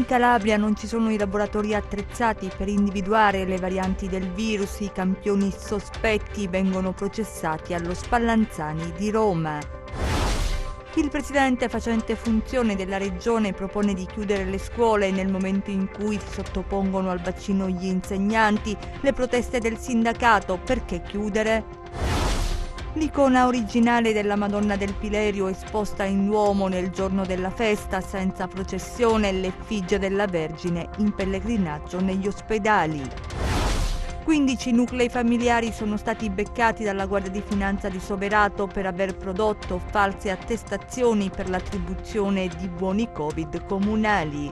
Calabria non ci sono i laboratori attrezzati per individuare le varianti del virus. I campioni sospetti vengono processati allo Spallanzani di Roma. Il presidente facente funzione della regione propone di chiudere le scuole nel momento in cui si sottopongono al vaccino gli insegnanti. Le proteste del sindacato: perché chiudere? L'icona originale della Madonna del Pilerio esposta in Duomo nel giorno della festa senza processione, l'effigie della Vergine in pellegrinaggio negli ospedali. 15 nuclei familiari sono stati beccati dalla Guardia di Finanza di Soverato per aver prodotto false attestazioni per l'attribuzione di buoni Covid comunali.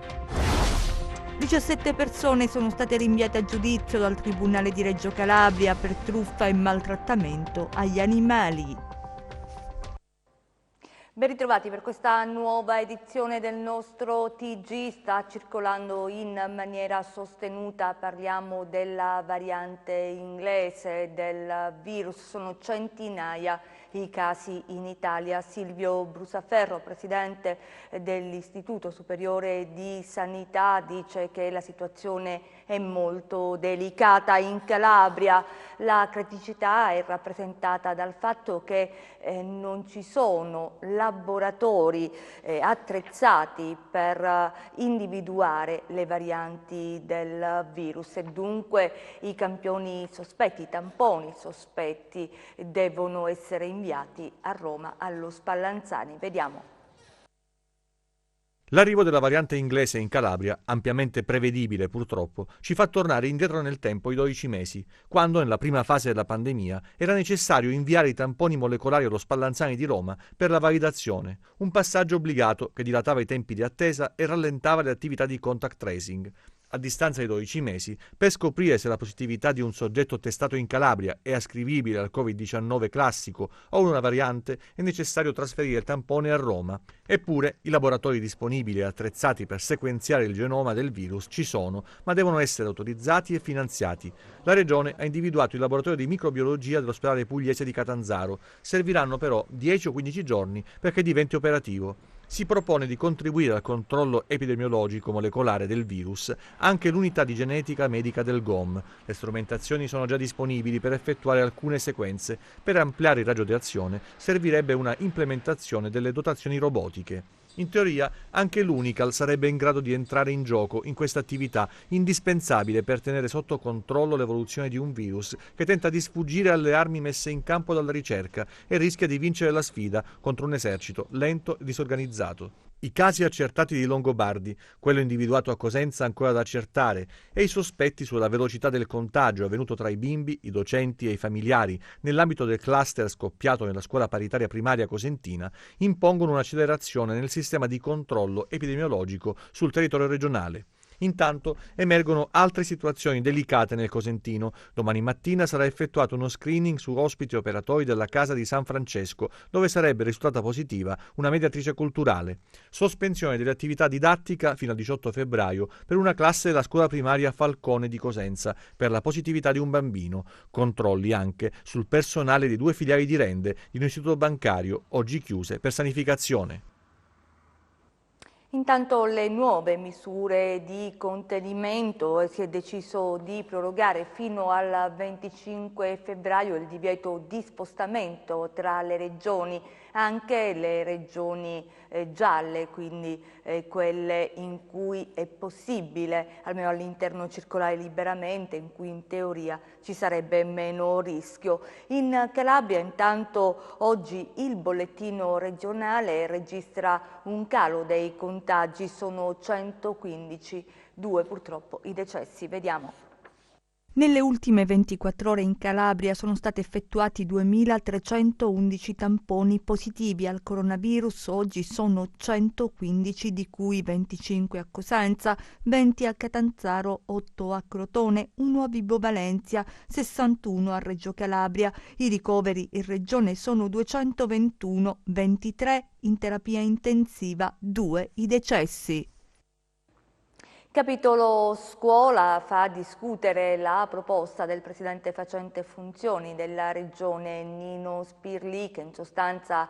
17 persone sono state rinviate a giudizio dal Tribunale di Reggio Calabria per truffa e maltrattamento agli animali. Ben ritrovati per questa nuova edizione del nostro TG. Sta circolando in maniera sostenuta, parliamo della variante inglese del virus, sono centinaia i casi in Italia. Silvio Brusaferro, presidente dell'Istituto Superiore di Sanità, dice che la situazione è molto delicata in Calabria. La criticità è rappresentata dal fatto che non ci sono laboratori attrezzati per individuare le varianti del virus e dunque i campioni sospetti, i tamponi sospetti devono essere inviati a Roma allo Spallanzani. Vediamo. L'arrivo della variante inglese in Calabria, ampiamente prevedibile purtroppo, ci fa tornare indietro nel tempo i 12 mesi, quando nella prima fase della pandemia era necessario inviare i tamponi molecolari allo Spallanzani di Roma per la validazione, un passaggio obbligato che dilatava i tempi di attesa e rallentava le attività di contact tracing. A distanza di 12 mesi, per scoprire se la positività di un soggetto testato in Calabria è ascrivibile al Covid-19 classico o una variante, è necessario trasferire il tampone a Roma. Eppure, i laboratori disponibili e attrezzati per sequenziare il genoma del virus ci sono, ma devono essere autorizzati e finanziati. La Regione ha individuato il laboratorio di microbiologia dell'ospedale pugliese di Catanzaro. Serviranno però 10 o 15 giorni perché diventi operativo. Si propone di contribuire al controllo epidemiologico molecolare del virus anche l'unità di genetica medica del GOM. Le strumentazioni sono già disponibili per effettuare alcune sequenze. Per ampliare il raggio di azione servirebbe una implementazione delle dotazioni robotiche. In teoria anche l'Unical sarebbe in grado di entrare in gioco in questa attività indispensabile per tenere sotto controllo l'evoluzione di un virus che tenta di sfuggire alle armi messe in campo dalla ricerca e rischia di vincere la sfida contro un esercito lento e disorganizzato. I casi accertati di Longobardi, quello individuato a Cosenza ancora da accertare, e i sospetti sulla velocità del contagio avvenuto tra i bimbi, i docenti e i familiari nell'ambito del cluster scoppiato nella scuola paritaria primaria cosentina impongono un'accelerazione nel sistema di controllo epidemiologico sul territorio regionale. Intanto emergono altre situazioni delicate nel Cosentino. Domani mattina sarà effettuato uno screening su ospiti operatori della Casa di San Francesco, dove sarebbe risultata positiva una mediatrice culturale. Sospensione delle attività didattica fino al 18 febbraio per una classe della scuola primaria Falcone di Cosenza per la positività di un bambino. Controlli anche sul personale di 2 filiali di Rende di un istituto bancario, oggi chiuse per sanificazione. Intanto le nuove misure di contenimento, si è deciso di prorogare fino al 25 febbraio il divieto di spostamento tra le regioni, anche le regioni gialle, quindi quelle in cui è possibile, almeno all'interno, circolare liberamente, in cui in teoria ci sarebbe meno rischio. In Calabria intanto oggi il bollettino regionale registra un calo dei contagi, sono 115, 2 purtroppo i decessi. Vediamo. Nelle ultime 24 ore in Calabria sono stati effettuati 2.311 tamponi positivi al coronavirus, oggi sono 115, di cui 25 a Cosenza, 20 a Catanzaro, 8 a Crotone, 1 a Vibo Valentia, 61 a Reggio Calabria. I ricoveri in regione sono 221, 23 in terapia intensiva, 2 i decessi. Capitolo scuola fa discutere la proposta del presidente facente funzioni della regione Nino Spirlì, che in sostanza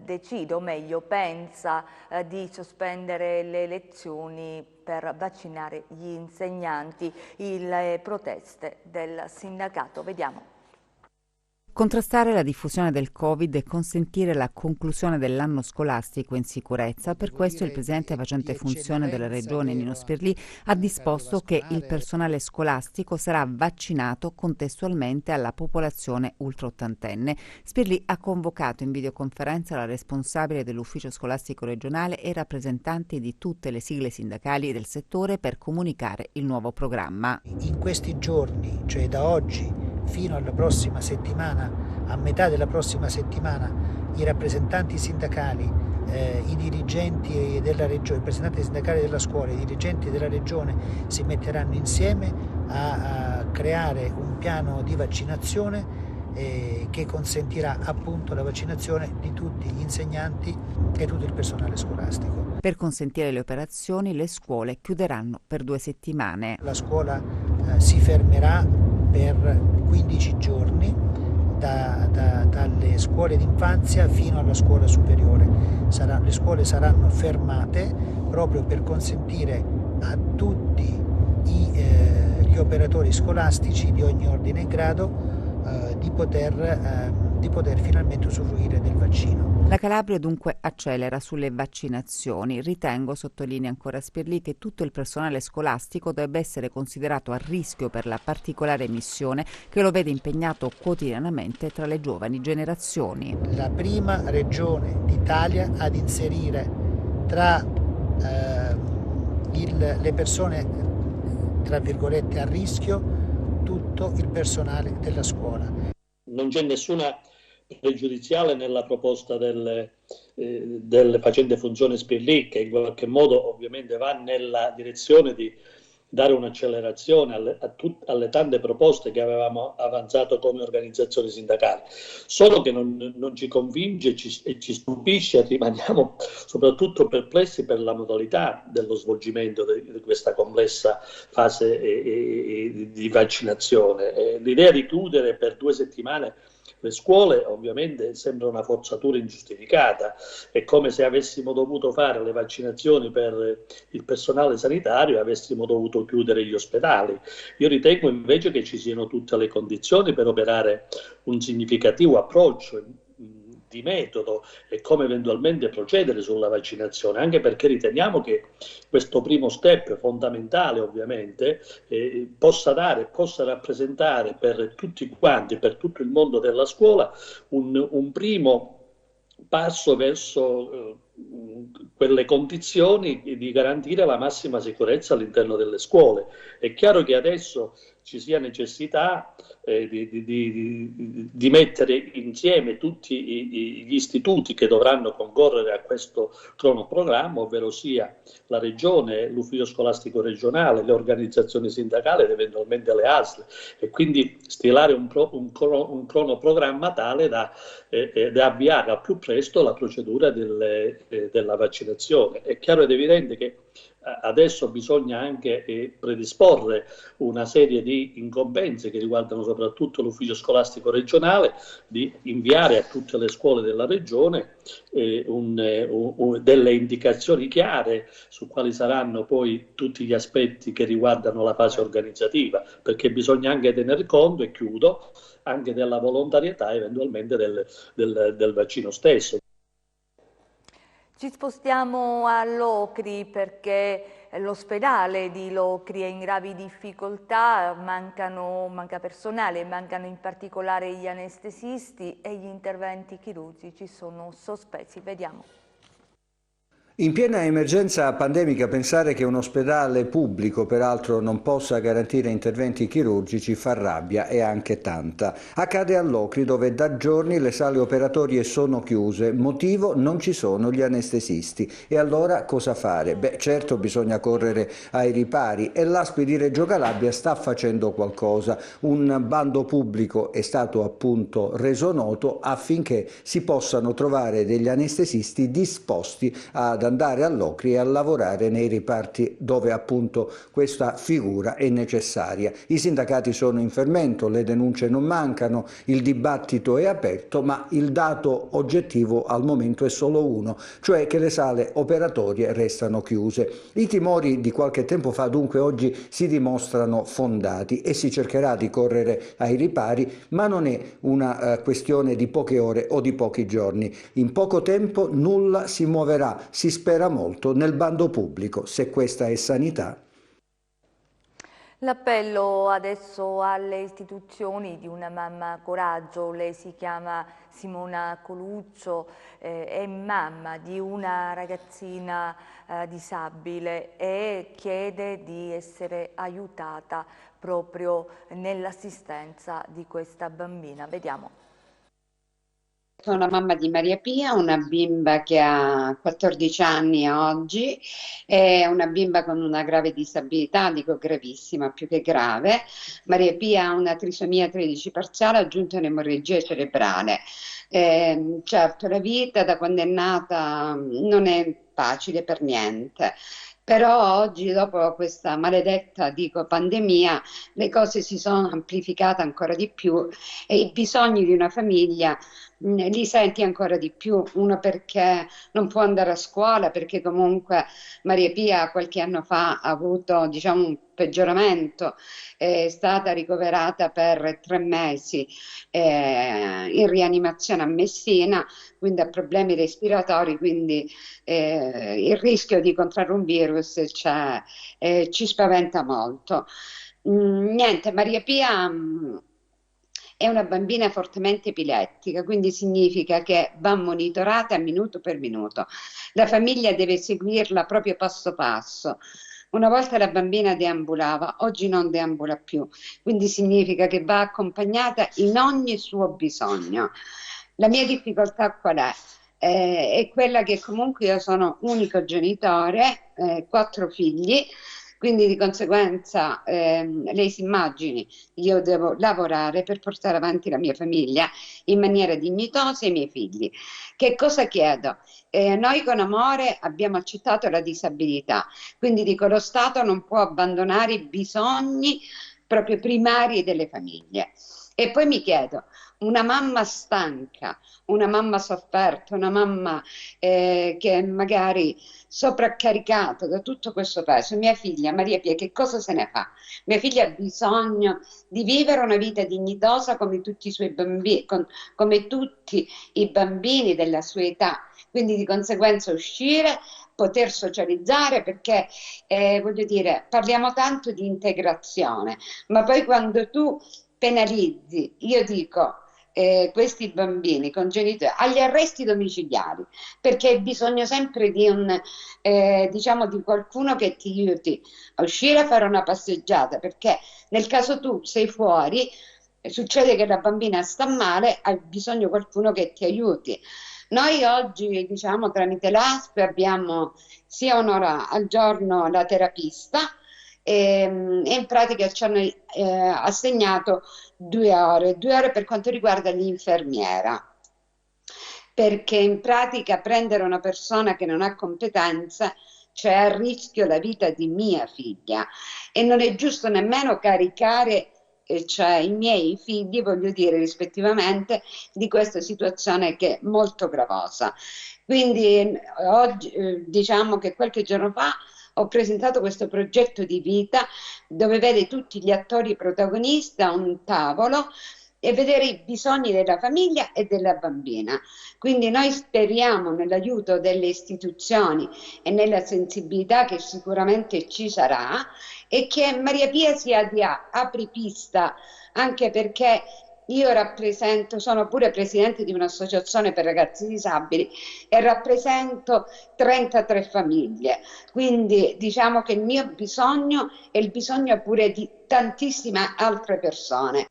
decide, o meglio pensa di sospendere le lezioni per vaccinare gli insegnanti. Le proteste del sindacato, vediamo. Contrastare la diffusione del Covid e consentire la conclusione dell'anno scolastico in sicurezza. Per questo il presidente facente funzione della regione Nino Spirlì ha disposto che il personale scolastico sarà vaccinato contestualmente alla popolazione ultraottantenne. Spirlì ha convocato in videoconferenza la responsabile dell'ufficio scolastico regionale e rappresentanti di tutte le sigle sindacali del settore per comunicare il nuovo programma. In questi giorni, cioè da oggi fino alla prossima settimana, a metà della prossima settimana, i rappresentanti sindacali, i dirigenti della regione, i rappresentanti sindacali della scuola, i dirigenti della regione si metteranno insieme a creare un piano di vaccinazione che consentirà appunto la vaccinazione di tutti gli insegnanti e tutto il personale scolastico. Per consentire le operazioni, le scuole chiuderanno per 2 settimane. La scuola si fermerà per 15 giorni dalle scuole d'infanzia fino alla scuola superiore. Le scuole saranno fermate proprio per consentire a tutti gli operatori scolastici di ogni ordine e grado di poter finalmente usufruire del vaccino. La Calabria dunque accelera sulle vaccinazioni. Ritengo, sottolinea ancora Spirlì, che tutto il personale scolastico debba essere considerato a rischio per la particolare missione che lo vede impegnato quotidianamente tra le giovani generazioni. La prima regione d'Italia ad inserire tra le persone tra virgolette a rischio tutto il personale della scuola. Non c'è nessuna pregiudiziale nella proposta del facente funzione Spirlì, che in qualche modo ovviamente va nella direzione di dare un'accelerazione alle tante proposte che avevamo avanzato come organizzazioni sindacali. Solo che non ci convince e ci stupisce, e rimaniamo soprattutto perplessi per la modalità dello svolgimento di questa complessa fase di vaccinazione. L'idea di chiudere per 2 settimane le scuole ovviamente sembra una forzatura ingiustificata. È come se avessimo dovuto fare le vaccinazioni per il personale sanitario e avessimo dovuto chiudere gli ospedali. Io ritengo invece che ci siano tutte le condizioni per operare un significativo approccio di metodo e come eventualmente procedere sulla vaccinazione, anche perché riteniamo che questo primo step fondamentale ovviamente possa rappresentare per tutti quanti, per tutto il mondo della scuola, un primo passo verso quelle condizioni di garantire la massima sicurezza all'interno delle scuole. È chiaro che adesso ci sia necessità di mettere insieme tutti gli istituti che dovranno concorrere a questo cronoprogramma, ovvero sia la regione, l'ufficio scolastico regionale, le organizzazioni sindacali ed eventualmente le ASL, e quindi stilare un cronoprogramma tale da avviare al più presto la procedura della vaccinazione. È chiaro ed evidente che adesso bisogna anche predisporre una serie di incombenze che riguardano soprattutto l'ufficio scolastico regionale, di inviare a tutte le scuole della regione delle indicazioni chiare su quali saranno poi tutti gli aspetti che riguardano la fase organizzativa, perché bisogna anche tener conto, e chiudo, anche della volontarietà eventualmente del vaccino stesso. Ci spostiamo a Locri perché l'ospedale di Locri è in gravi difficoltà, manca personale, mancano in particolare gli anestesisti e gli interventi chirurgici sono sospesi. Vediamo. In piena emergenza pandemica, pensare che un ospedale pubblico peraltro non possa garantire interventi chirurgici fa rabbia, e anche tanta. Accade a Locri, dove da giorni le sale operatorie sono chiuse, motivo: non ci sono gli anestesisti. E allora cosa fare? Beh, certo bisogna correre ai ripari, e l'ASP di Reggio Calabria sta facendo qualcosa. Un bando pubblico è stato appunto reso noto affinché si possano trovare degli anestesisti disposti ad andare all'Ocri e a lavorare nei riparti dove appunto questa figura è necessaria. I sindacati sono in fermento, le denunce non mancano, il dibattito è aperto, ma il dato oggettivo al momento è solo uno, cioè che le sale operatorie restano chiuse. I timori di qualche tempo fa dunque oggi si dimostrano fondati e si cercherà di correre ai ripari, ma non è una questione di poche ore o di pochi giorni. In poco tempo nulla si muoverà, si spera molto, nel bando pubblico, se questa è sanità. L'appello adesso alle istituzioni di una mamma coraggio. Lei si chiama Simona Coluccio, è mamma di una ragazzina disabile e chiede di essere aiutata proprio nell'assistenza di questa bambina. Vediamo. Sono la mamma di Maria Pia, una bimba che ha 14 anni oggi, è una bimba con una grave disabilità, dico gravissima, più che grave. Maria Pia ha una trisomia 13 parziale aggiunta un'emorragia cerebrale. Certo, la vita da quando è nata non è facile per niente. Però oggi, dopo questa maledetta, dico, pandemia, le cose si sono amplificate ancora di più e i bisogni di una famiglia li senti ancora di più. Uno perché non può andare a scuola, perché comunque Maria Pia qualche anno fa ha avuto, diciamo, un peggioramento, è stata ricoverata per 3 mesi in rianimazione a Messina, quindi ha problemi respiratori, quindi il rischio di contrarre un virus c'è, ci spaventa molto. Niente, Maria Pia è una bambina fortemente epilettica, quindi significa che va monitorata minuto per minuto. La famiglia deve seguirla proprio passo passo. Una volta la bambina deambulava, oggi non deambula più, quindi significa che va accompagnata in ogni suo bisogno. La mia difficoltà qual è? È quella che comunque io sono unico genitore, 4 figli, quindi di conseguenza lei si immagini, io devo lavorare per portare avanti la mia famiglia in maniera dignitosa e i miei figli. Che cosa chiedo? Noi con amore abbiamo accettato la disabilità, quindi dico lo Stato non può abbandonare i bisogni proprio primari delle famiglie. E poi mi chiedo, una mamma stanca, una mamma sofferta, una mamma che magari sovraccaricata da tutto questo peso, mia figlia Maria Pia, che cosa se ne fa? Mia figlia ha bisogno di vivere una vita dignitosa come tutti i suoi bambini, come tutti i bambini della sua età, quindi di conseguenza uscire, poter socializzare, perché voglio dire, parliamo tanto di integrazione, ma poi quando tu penalizzi, io dico, questi bambini con genitori agli arresti domiciliari, perché hai bisogno sempre di diciamo di qualcuno che ti aiuti a uscire a fare una passeggiata, perché nel caso tu sei fuori, succede che la bambina sta male, hai bisogno di qualcuno che ti aiuti. Noi oggi, diciamo, tramite l'ASP abbiamo sia un'ora al giorno la terapista, e in pratica ci hanno assegnato 2 ore per quanto riguarda l'infermiera, perché in pratica prendere una persona che non ha competenze, c'è a rischio la vita di mia figlia, e non è giusto nemmeno caricare cioè i miei figli, voglio dire, rispettivamente, di questa situazione che è molto gravosa. Quindi oggi diciamo che qualche giorno fa ho presentato questo progetto di vita dove vede tutti gli attori protagonisti a un tavolo e vedere i bisogni della famiglia e della bambina. Quindi noi speriamo nell'aiuto delle istituzioni e nella sensibilità che sicuramente ci sarà, e che Maria Pia sia di apripista, anche perché io sono pure presidente di un'associazione per ragazzi disabili e rappresento 33 famiglie, quindi diciamo che il mio bisogno è il bisogno pure di tantissime altre persone.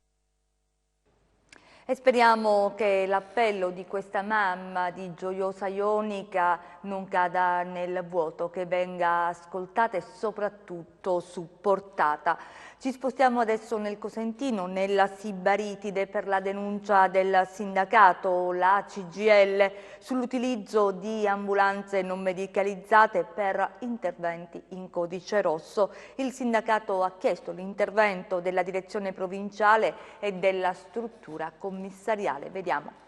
E speriamo che l'appello di questa mamma di Gioiosa Ionica non cada nel vuoto, che venga ascoltata e soprattutto supportata. Ci spostiamo adesso nel Cosentino, nella Sibaritide, per la denuncia del sindacato, la CGIL, sull'utilizzo di ambulanze non medicalizzate per interventi in codice rosso. Il sindacato ha chiesto l'intervento della direzione provinciale e della struttura commissariale. Vediamo.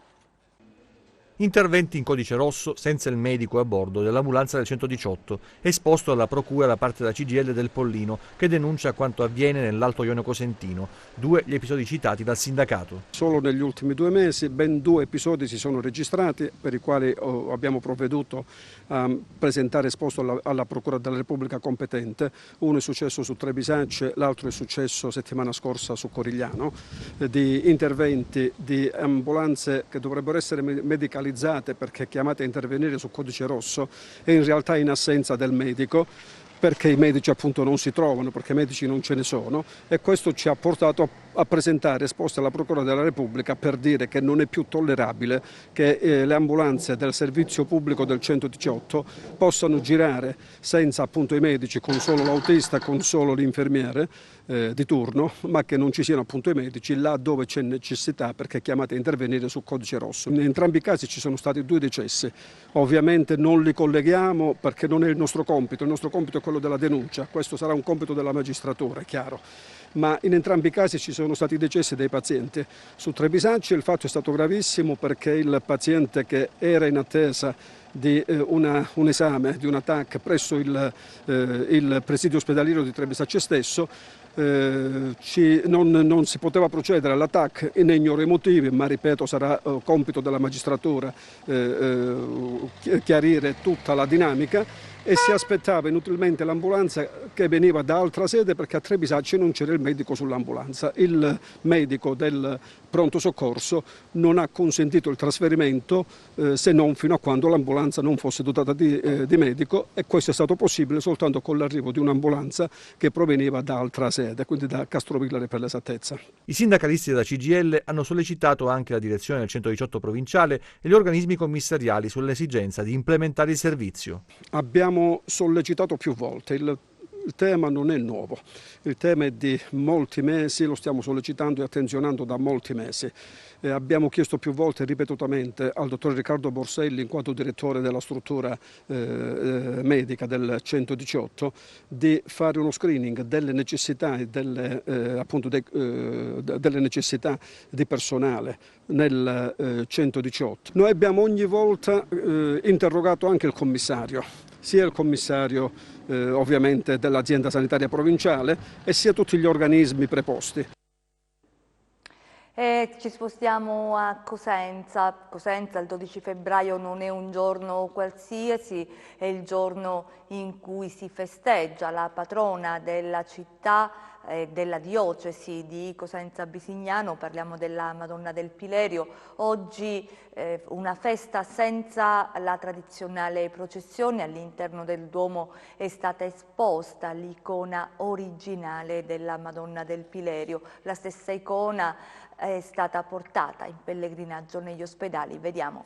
Interventi in codice rosso senza il medico a bordo dell'ambulanza del 118, esposto alla procura da parte della CGIL del Pollino, che denuncia quanto avviene nell'Alto Ionio Cosentino. 2 gli episodi citati dal sindacato. Solo negli ultimi 2 mesi ben 2 episodi si sono registrati, per i quali abbiamo provveduto a presentare esposto alla Procura della Repubblica competente. Uno è successo su Trebisacce, l'altro è successo settimana scorsa su Corigliano, di interventi di ambulanze che dovrebbero essere medicalizzate perché chiamate a intervenire su codice rosso e in realtà in assenza del medico, perché i medici appunto non si trovano, perché medici non ce ne sono, e questo ci ha portato a presentare esposte alla Procura della Repubblica per dire che non è più tollerabile che le ambulanze del servizio pubblico del 118 possano girare senza appunto i medici, con solo l'autista, con solo l'infermiere di turno, ma che non ci siano appunto i medici là dove c'è necessità, perché chiamate a intervenire su codice rosso. In entrambi i casi ci sono stati 2 decessi, ovviamente non li colleghiamo perché non è il nostro compito è quello della denuncia, questo sarà un compito della magistratura, è chiaro. Ma in entrambi i casi ci sono stati decessi dei pazienti. Su Trebisacce il fatto è stato gravissimo perché il paziente, che era in attesa di un esame, di una TAC presso il presidio ospedaliero di Trebisacce stesso, non si poteva procedere alla TAC ne ignoro i motivi, ma ripeto sarà compito della magistratura chiarire tutta la dinamica, e si aspettava inutilmente l'ambulanza che veniva da altra sede perché a Trebisacce non c'era il medico sull'ambulanza. Il medico del pronto soccorso non ha consentito il trasferimento se non fino a quando l'ambulanza non fosse dotata di medico, e questo è stato possibile soltanto con l'arrivo di un'ambulanza che proveniva da altra sede, quindi da Castrovillare per l'esattezza. I sindacalisti della CGIL hanno sollecitato anche la direzione del 118 provinciale e gli organismi commissariali sull'esigenza di implementare il servizio. Abbiamo sollecitato più volte, il tema non è nuovo, il tema è di molti mesi, lo stiamo sollecitando e attenzionando da molti mesi. Abbiamo chiesto più volte e ripetutamente al dottor Riccardo Borselli, in quanto direttore della struttura medica del 118, di fare uno screening delle necessità e delle necessità di personale nel 118. Noi abbiamo ogni volta interrogato anche il commissario, sia il commissario ovviamente dell'azienda sanitaria provinciale e sia tutti gli organismi preposti. E ci spostiamo a Cosenza. Cosenza il 12 febbraio non è un giorno qualsiasi, è il giorno in cui si festeggia la patrona della città e della diocesi di Cosenza Bisignano, parliamo della Madonna del Pilerio. Oggi una festa senza la tradizionale processione. All'interno del Duomo è stata esposta l'icona originale della Madonna del Pilerio. La stessa icona è stata portata in pellegrinaggio negli ospedali. Vediamo.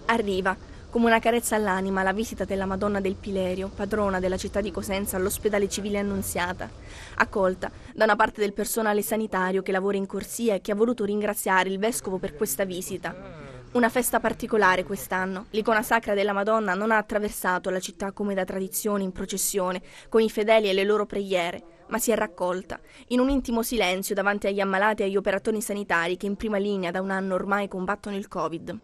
Arriva come una carezza all'anima la visita della Madonna del Pilerio, patrona della città di Cosenza, all'ospedale civile Annunziata, accolta da una parte del personale sanitario che lavora in corsia e che ha voluto ringraziare il vescovo per questa visita. Una festa particolare quest'anno. L'icona sacra della Madonna non ha attraversato la città come da tradizione in processione, con i fedeli e le loro preghiere, ma si è raccolta, in un intimo silenzio davanti agli ammalati e agli operatori sanitari che in prima linea da un anno ormai combattono il Covid.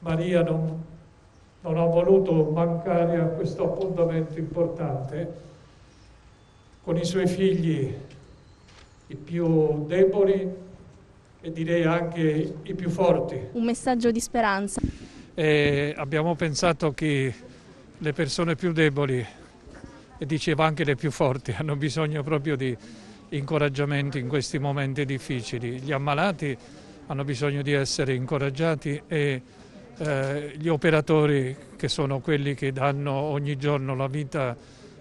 Maria non ha voluto mancare a questo appuntamento importante con i suoi figli, i più deboli e direi anche i più forti. Un messaggio di speranza. E abbiamo pensato che le persone più deboli, e diceva anche le più forti, hanno bisogno proprio di incoraggiamento in questi momenti difficili. Gli ammalati hanno bisogno di essere incoraggiati e gli operatori, che sono quelli che danno ogni giorno la vita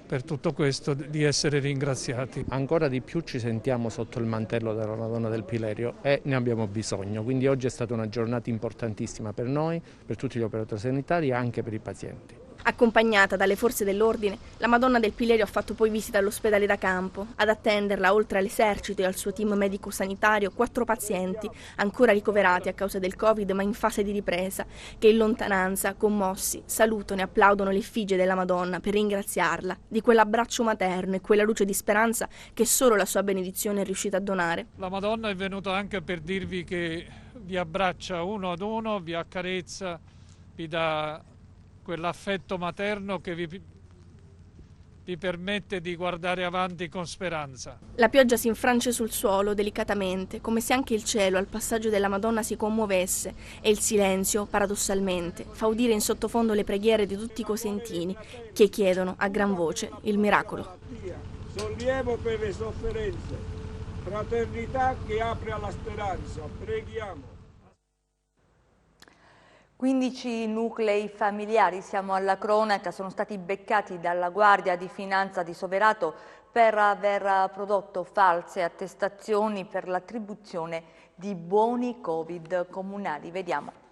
per tutto questo di essere ringraziati. Ancora di più ci sentiamo sotto il mantello della Madonna del Pilerio e ne abbiamo bisogno, quindi oggi è stata una giornata importantissima per noi, per tutti gli operatori sanitari e anche per i pazienti. Accompagnata dalle forze dell'ordine, la Madonna del Pilerio ha fatto poi visita all'ospedale da campo. Ad attenderla, oltre all'esercito e al suo team medico-sanitario, 4 pazienti, ancora ricoverati a causa del Covid ma in fase di ripresa, che in lontananza, commossi, salutano e applaudono l'effigie della Madonna per ringraziarla di quell'abbraccio materno e quella luce di speranza che solo la sua benedizione è riuscita a donare. La Madonna è venuta anche per dirvi che vi abbraccia uno ad uno, vi accarezza, vi dà quell'affetto materno che vi permette di guardare avanti con speranza. La pioggia si infrange sul suolo delicatamente, come se anche il cielo al passaggio della Madonna si commuovesse, e il silenzio, paradossalmente, fa udire in sottofondo le preghiere di tutti i cosentini che chiedono a gran voce il miracolo. Sollievo per le sofferenze, fraternità che apre alla speranza, preghiamo. 15 nuclei familiari, siamo alla cronaca, sono stati beccati dalla Guardia di Finanza di Soverato per aver prodotto false attestazioni per l'attribuzione di buoni Covid comunali. Vediamo.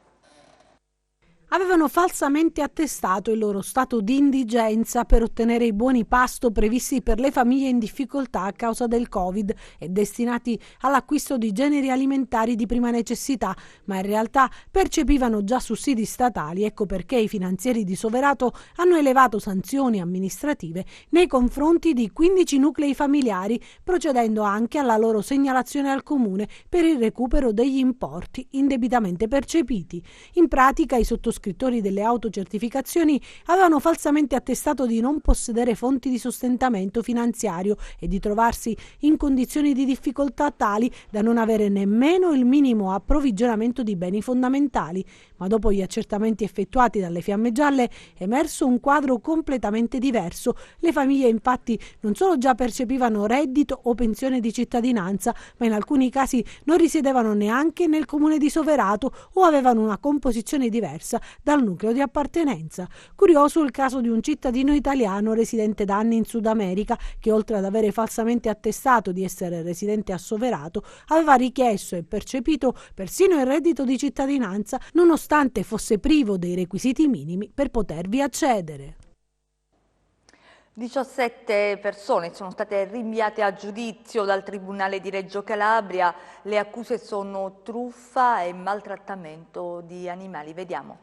Avevano falsamente attestato il loro stato di indigenza per ottenere i buoni pasto previsti per le famiglie in difficoltà a causa del Covid e destinati all'acquisto di generi alimentari di prima necessità, ma in realtà percepivano già sussidi statali. Ecco perché i finanzieri di Soverato hanno elevato sanzioni amministrative nei confronti di 15 nuclei familiari, procedendo anche alla loro segnalazione al comune per il recupero degli importi indebitamente percepiti. In pratica i sottoscrittori delle autocertificazioni avevano falsamente attestato di non possedere fonti di sostentamento finanziario e di trovarsi in condizioni di difficoltà tali da non avere nemmeno il minimo approvvigionamento di beni fondamentali. Ma dopo gli accertamenti effettuati dalle Fiamme Gialle è emerso un quadro completamente diverso. Le famiglie infatti non solo già percepivano reddito o pensione di cittadinanza, ma in alcuni casi non risiedevano neanche nel comune di Soverato o avevano una composizione diversa dal nucleo di appartenenza. Curioso il caso di un cittadino italiano residente da anni in Sud America che, oltre ad avere falsamente attestato di essere residente a Soverato, aveva richiesto e percepito persino il reddito di cittadinanza nonostante fosse privo dei requisiti minimi per potervi accedere. 17 persone sono state rinviate a giudizio dal Tribunale di Reggio Calabria. Le accuse sono truffa e maltrattamento di animali. Vediamo.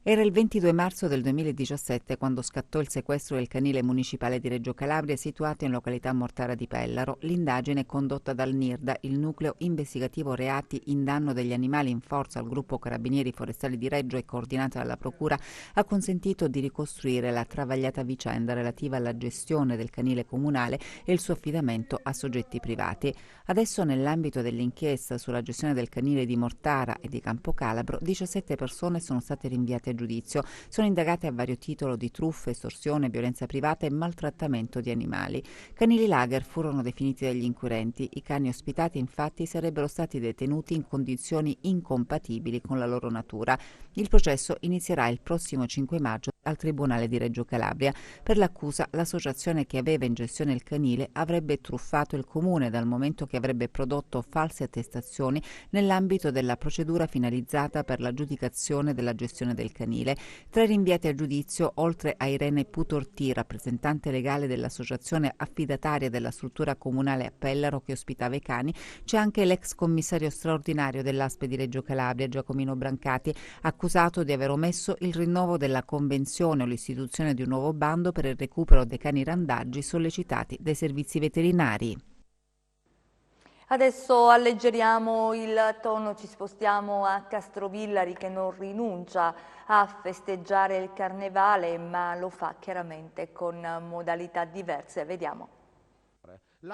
Era il 22 marzo del 2017 quando scattò il sequestro del canile municipale di Reggio Calabria situato in località Mortara di Pellaro. L'indagine condotta dal NIRDA, il nucleo investigativo reati in danno degli animali in forza al gruppo Carabinieri Forestali di Reggio e coordinata dalla Procura, ha consentito di ricostruire la travagliata vicenda relativa alla gestione del canile comunale e il suo affidamento a soggetti privati. Adesso, nell'ambito dell'inchiesta sulla gestione del canile di Mortara e di Campocalabro, 17 persone sono state rinviate a giudizio. Sono indagate a vario titolo di truffa, estorsione, violenza privata e maltrattamento di animali. Canili lager furono definiti dagli inquirenti. I cani ospitati infatti sarebbero stati detenuti in condizioni incompatibili con la loro natura. Il processo inizierà il prossimo 5 maggio al Tribunale di Reggio Calabria. Per l'accusa, l'associazione che aveva in gestione il canile avrebbe truffato il comune dal momento che avrebbe prodotto false attestazioni nell'ambito della procedura finalizzata per l'aggiudicazione della gestione del canile. Tra i rinviati a giudizio, oltre a Irene Putorti, rappresentante legale dell'associazione affidataria della struttura comunale a Pellaro che ospitava i cani, c'è anche l'ex commissario straordinario dell'ASP di Reggio Calabria, Giacomino Brancati, accusato di aver omesso il rinnovo della convenzione o l'istituzione di un nuovo bando per il recupero dei cani randaggi sollecitati dai servizi veterinari. Adesso alleggeriamo il tono, ci spostiamo a Castrovillari che non rinuncia a festeggiare il carnevale, ma lo fa chiaramente con modalità diverse. Vediamo.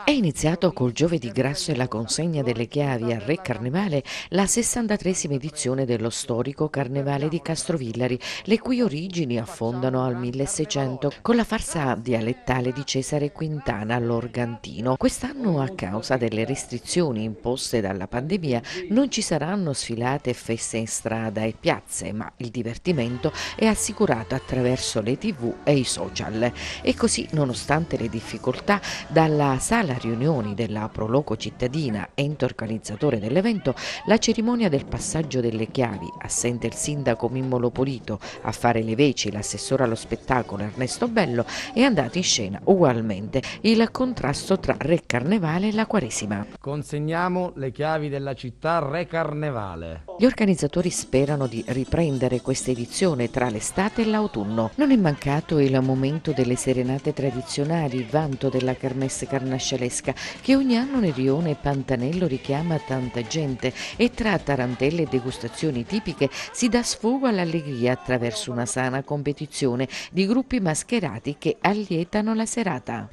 È iniziato col Giovedì Grasso e la consegna delle chiavi a Re Carnevale la 63esima edizione dello storico Carnevale di Castrovillari, le cui origini affondano al 1600 con la farsa dialettale di Cesare Quintana all'Organtino. Quest'anno, a causa delle restrizioni imposte dalla pandemia, non ci saranno sfilate e feste in strada e piazze, ma il divertimento è assicurato attraverso le TV e i social. E così, nonostante le difficoltà, dalla sala riunioni della Proloco cittadina, ente organizzatore dell'evento, la cerimonia del passaggio delle chiavi, assente il sindaco Mimmo Lopolito, a fare le veci l'assessore allo spettacolo Ernesto Bello, è andato in scena ugualmente il contrasto tra Re Carnevale e la Quaresima. Consegniamo le chiavi della città Re Carnevale. Gli organizzatori sperano di riprendere questa edizione tra l'estate e l'autunno. Non è mancato il momento delle serenate tradizionali, vanto della kermesse carnascialesca, che ogni anno nel rione Pantanello richiama tanta gente, e tra tarantelle e degustazioni tipiche si dà sfogo all'allegria attraverso una sana competizione di gruppi mascherati che allietano la serata.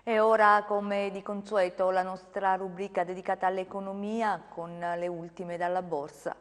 E ora, come di consueto, la nostra rubrica dedicata all'economia con le ultime dalla borsa.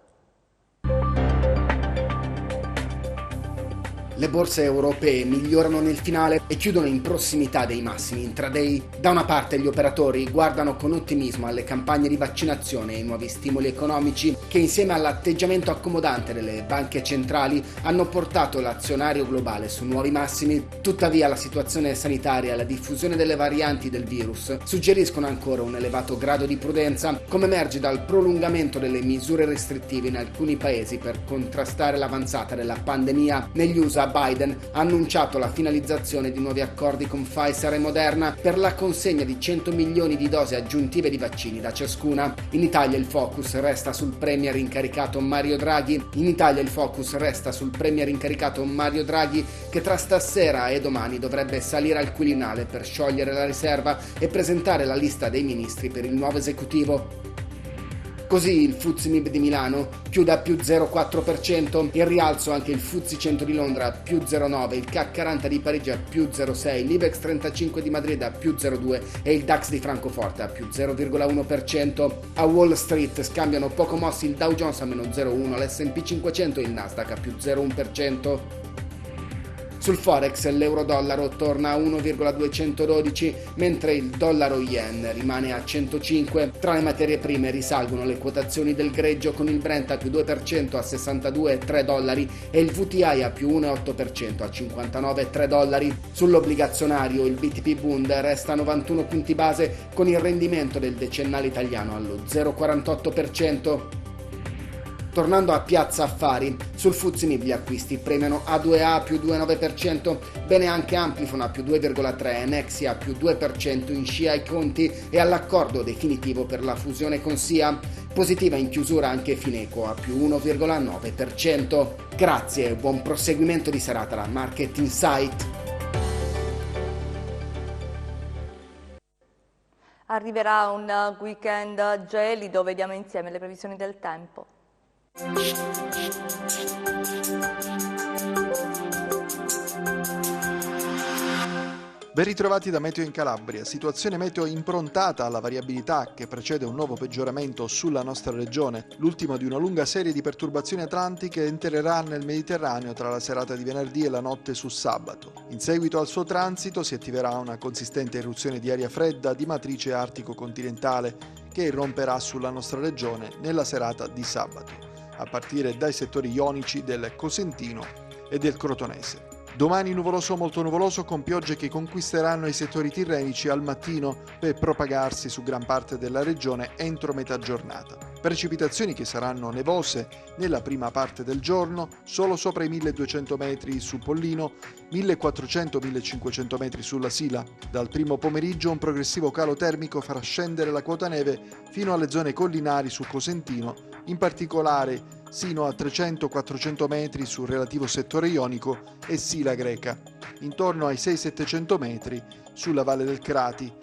Le borse europee migliorano nel finale e chiudono in prossimità dei massimi intraday. Da una parte gli operatori guardano con ottimismo alle campagne di vaccinazione e ai nuovi stimoli economici che, insieme all'atteggiamento accomodante delle banche centrali, hanno portato l'azionario globale su nuovi massimi. Tuttavia la situazione sanitaria e la diffusione delle varianti del virus suggeriscono ancora un elevato grado di prudenza, come emerge dal prolungamento delle misure restrittive in alcuni paesi per contrastare l'avanzata della pandemia. Negli USA Biden ha annunciato la finalizzazione di nuovi accordi con Pfizer e Moderna per la consegna di 100 milioni di dosi aggiuntive di vaccini da ciascuna. In Italia il focus resta sul premier incaricato Mario Draghi. Che tra stasera e domani dovrebbe salire al Quirinale per sciogliere la riserva e presentare la lista dei ministri per il nuovo esecutivo. Così il FTSE MIB di Milano chiude a più 0,4%, in rialzo anche il FTSE 100 di Londra a più 0,9%, il CAC 40 di Parigi a più 0,6%, l'Ibex 35 di Madrid a più 0,2% e il DAX di Francoforte a più 0,1%. A Wall Street scambiano poco mossi il Dow Jones a meno 0,1%, l'S&P 500 e il Nasdaq a più 0,1%. Sul Forex l'euro-dollaro torna a 1,212, mentre il dollaro-yen rimane a 105. Tra le materie prime risalgono le quotazioni del greggio, con il Brent a più 2% a $62,3 e il VTI a più 1,8% a $59,3. Sull'obbligazionario il BTP Bund resta a 91 punti base, con il rendimento del decennale italiano allo 0,48%. Tornando a Piazza Affari, sul FTSE MIB gli acquisti premiano A2A più 2,9%, bene anche Amplifon a più 2,3%, Nexia a più 2%, in scia ai conti e all'accordo definitivo per la fusione con SIA. Positiva in chiusura anche Fineco a più 1,9%. Grazie e buon proseguimento di serata da Market Insight. Arriverà un weekend gelido, vediamo insieme le previsioni del tempo. Ben ritrovati da Meteo in Calabria, situazione meteo improntata alla variabilità che precede un nuovo peggioramento sulla nostra regione, l'ultimo di una lunga serie di perturbazioni atlantiche entrerà nel Mediterraneo tra la serata di venerdì e la notte su sabato. In seguito al suo transito si attiverà una consistente irruzione di aria fredda di matrice artico-continentale che irromperà sulla nostra regione nella serata di sabato, a partire dai settori ionici del Cosentino e del Crotonese. Domani nuvoloso o molto nuvoloso, con piogge che conquisteranno i settori tirrenici al mattino per propagarsi su gran parte della regione entro metà giornata. Precipitazioni che saranno nevose nella prima parte del giorno, solo sopra i 1200 metri su Pollino, 1400-1500 metri sulla Sila. Dal primo pomeriggio un progressivo calo termico farà scendere la quota neve fino alle zone collinari sul Cosentino, in particolare sino a 300-400 metri sul relativo settore ionico e Sila Greca, intorno ai 600-700 metri sulla Valle del Crati.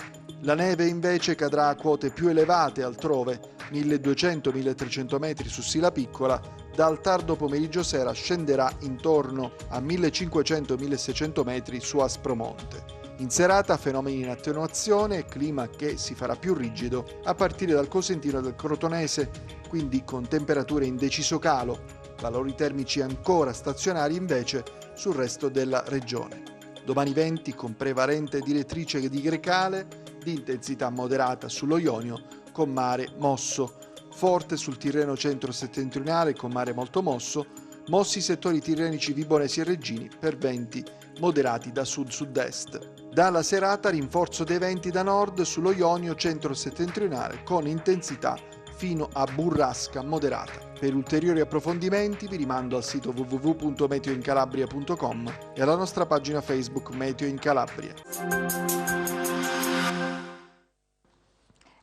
La neve invece cadrà a quote più elevate altrove, 1200-1300 metri su Sila Piccola, dal tardo pomeriggio sera scenderà intorno a 1500-1600 metri su Aspromonte. In serata fenomeni in attenuazione e clima che si farà più rigido a partire dal Cosentino e dal Crotonese, quindi con temperature in deciso calo, valori termici ancora stazionari invece sul resto della regione. Domani venti con prevalente direttrice di grecale, di intensità moderata sullo Ionio con mare mosso, forte sul Tirreno centro-settentrionale con mare molto mosso, mossi i settori tirrenici vibonesi e reggini per venti moderati da sud-sud-est. Dalla serata rinforzo dei venti da nord sullo Ionio centro-settentrionale con intensità fino a burrasca moderata. Per ulteriori approfondimenti vi rimando al sito www.meteoincalabria.com e alla nostra pagina Facebook Meteo in Calabria.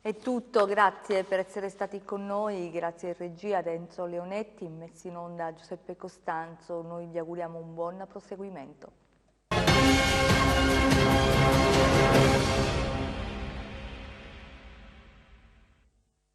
È tutto, grazie per essere stati con noi, grazie in regia Renzo Leonetti, messi in onda Giuseppe Costanzo, noi vi auguriamo un buon proseguimento.